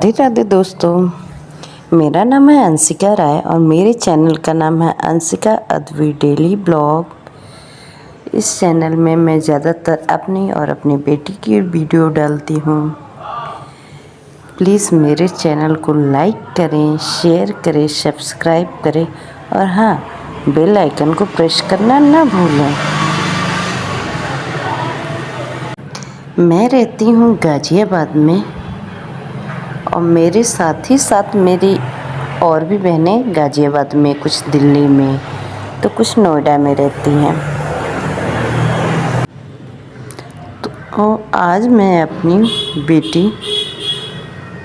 राधे राधे दोस्तों, मेरा नाम है अंशिका राय और मेरे चैनल का नाम है अंशिका अदवी डेली ब्लॉग। इस चैनल में मैं ज़्यादातर अपनी और अपनी बेटी की वीडियो डालती हूँ। प्लीज़ मेरे चैनल को लाइक करें, शेयर करें, सब्सक्राइब करें और हाँ, बेल आइकन को प्रेस करना ना भूलें। मैं रहती हूँ गाज़ियाबाद में और मेरे साथ ही साथ मेरी और भी बहनें गाज़ियाबाद में, कुछ दिल्ली में तो कुछ नोएडा में रहती हैं। तो आज मैं अपनी बेटी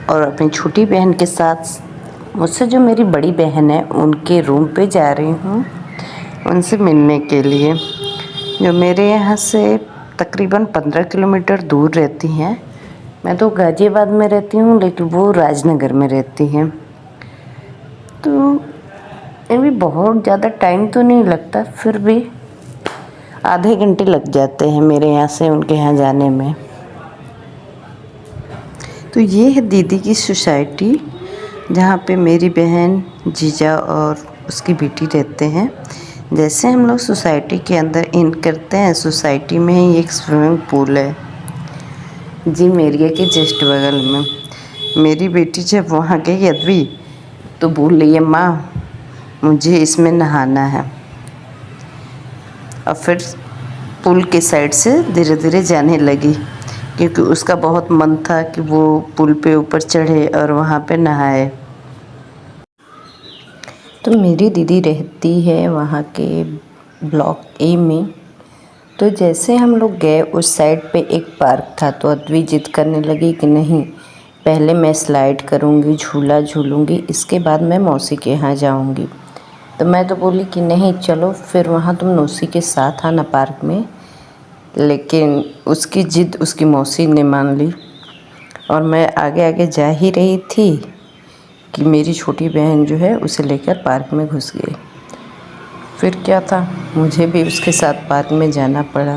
और अपनी छोटी बहन के साथ मुझसे जो मेरी बड़ी बहन है उनके रूम पे जा रही हूँ उनसे मिलने के लिए, जो मेरे यहाँ से तकरीबन 15 किलोमीटर दूर रहती हैं। मैं तो गाज़ियाबाद में रहती हूँ लेकिन वो राजनगर में रहती हैं। तो इनमें बहुत ज़्यादा टाइम तो नहीं लगता, फिर भी आधे घंटे लग जाते हैं मेरे यहाँ से उनके यहाँ जाने में। तो ये है दीदी की सोसाइटी जहाँ पे मेरी बहन, जीजा और उसकी बेटी रहते हैं। जैसे हम लोग सोसाइटी के अंदर इन करते हैं, सोसाइटी में ही एक स्विमिंग पूल है जिम एरिया के जस्ट बगल में। मेरी बेटी जब वहाँ गई अदवी तो बोल रही है, माँ मुझे इसमें नहाना है। और फिर पुल के साइड से धीरे धीरे जाने लगी क्योंकि उसका बहुत मन था कि वो पुल पे ऊपर चढ़े और वहाँ पे नहाए। तो मेरी दीदी रहती है वहाँ के ब्लॉक ए में। तो जैसे हम लोग गए उस साइड पे एक पार्क था, तो अद्वी जिद करने लगी कि नहीं, पहले मैं स्लाइड करूँगी, झूला झूलूँगी, इसके बाद मैं मौसी के यहाँ जाऊँगी। तो मैं तो बोली कि नहीं चलो, फिर वहाँ तुम मौसी के साथ आना पार्क में। लेकिन उसकी जिद उसकी मौसी ने मान ली और मैं आगे आगे जा ही रही थी कि मेरी छोटी बहन जो है उसे लेकर पार्क में घुस गई। फिर क्या था, मुझे भी उसके साथ पार्क में जाना पड़ा।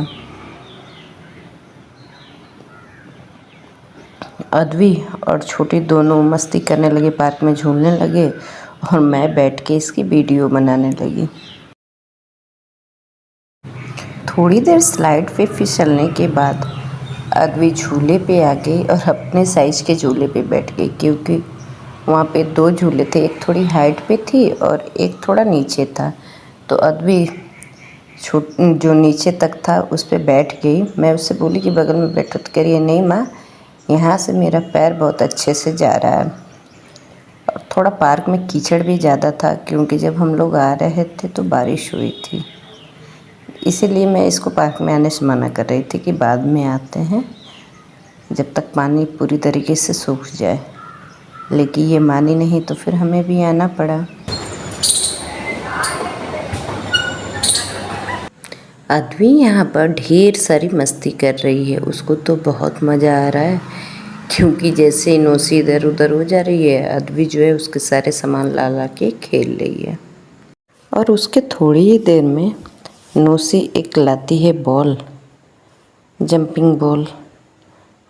अदवी और छोटी दोनों मस्ती करने लगे, पार्क में झूलने लगे और मैं बैठ के इसकी वीडियो बनाने लगी। थोड़ी देर स्लाइड पे फिसलने के बाद अदवी झूले पे आ गई और अपने साइज़ के झूले पे बैठ गई, क्योंकि वहाँ पे 2 झूले थे, एक थोड़ी हाइट पे थी और एक थोड़ा नीचे था। तो अदवी जो नीचे तक था उस पे बैठ गई। मैं उससे बोली कि बगल में बैठो, तो कह रही है नहीं माँ, यहाँ से मेरा पैर बहुत अच्छे से जा रहा है। और थोड़ा पार्क में कीचड़ भी ज़्यादा था क्योंकि जब हम लोग आ रहे थे तो बारिश हुई थी, इसीलिए मैं इसको पार्क में आने से मना कर रही थी कि बाद में आते हैं जब तक पानी पूरी तरीके से सूख जाए। लेकिन ये मानी नहीं तो फिर हमें भी आना पड़ा। अदवी यहाँ पर ढेर सारी मस्ती कर रही है, उसको तो बहुत मज़ा आ रहा है क्योंकि जैसे नौसी इधर उधर हो जा रही है, अदवी जो है उसके सारे सामान ला ला के खेल रही है। और उसके थोड़ी ही देर में नौसी एक लाती है बॉल, जंपिंग बॉल।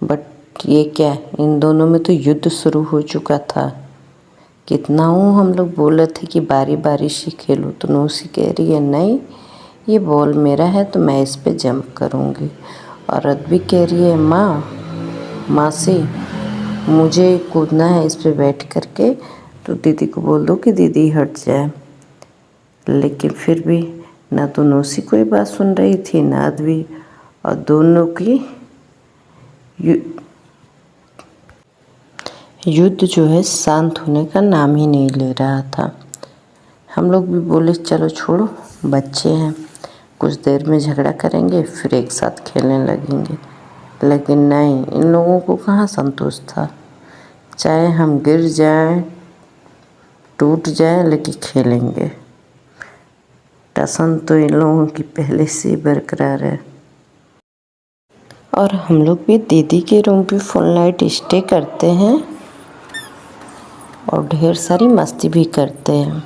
बट ये क्या, इन दोनों में तो युद्ध शुरू हो चुका था। कितना हम लोग बोले थे कि बारी बारी से खेलो, तो नौसी कह रही है नहीं, ये बॉल मेरा है तो मैं इस पे जंप करूँगी। और अदवी कह रही है मासी मुझे कूदना है इस पे बैठ करके, तो दीदी को बोल दो कि दीदी हट जाए। लेकिन फिर भी ना तो नौसी कोई बात सुन रही थी ना अदवी, और दोनों की युद्ध जो है शांत होने का नाम ही नहीं ले रहा था। हम लोग भी बोले चलो छोड़ो, बच्चे हैं, कुछ देर में झगड़ा करेंगे फिर एक साथ खेलने लगेंगे। लेकिन नहीं, इन लोगों को कहाँ संतोष था, चाहे हम गिर जाएं, टूट जाएं, लेकिन खेलेंगे। टसन तो इन लोगों की पहले से बरकरार है। और हम लोग भी दीदी के रूम पे फुल नाइट स्टे करते हैं और ढेर सारी मस्ती भी करते हैं।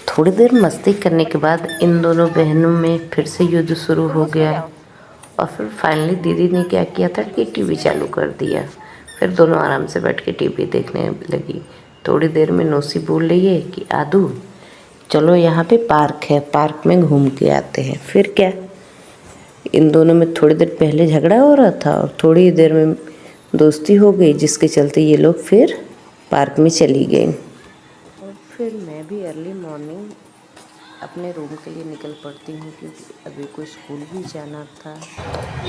थोड़ी देर मस्ती करने के बाद इन दोनों बहनों में फिर से युद्ध शुरू हो गया और फिर फाइनली दीदी ने क्या किया था कि टीवी चालू कर दिया। फिर दोनों आराम से बैठ के टीवी देखने लगी। थोड़ी देर में नौसी बोल रही है कि आदू चलो यहाँ पे पार्क है, पार्क में घूम के आते हैं। फिर क्या, इन दोनों में थोड़ी देर पहले झगड़ा हो रहा था और थोड़ी देर में दोस्ती हो गई, जिसके चलते ये लोग फिर पार्क में चली गई। और फिर मैं भी अर्ली मॉर्निंग अपने रूम के लिए निकल पड़ती हूँ, क्योंकि अभी को स्कूल भी जाना था।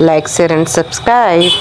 Like share and subscribe.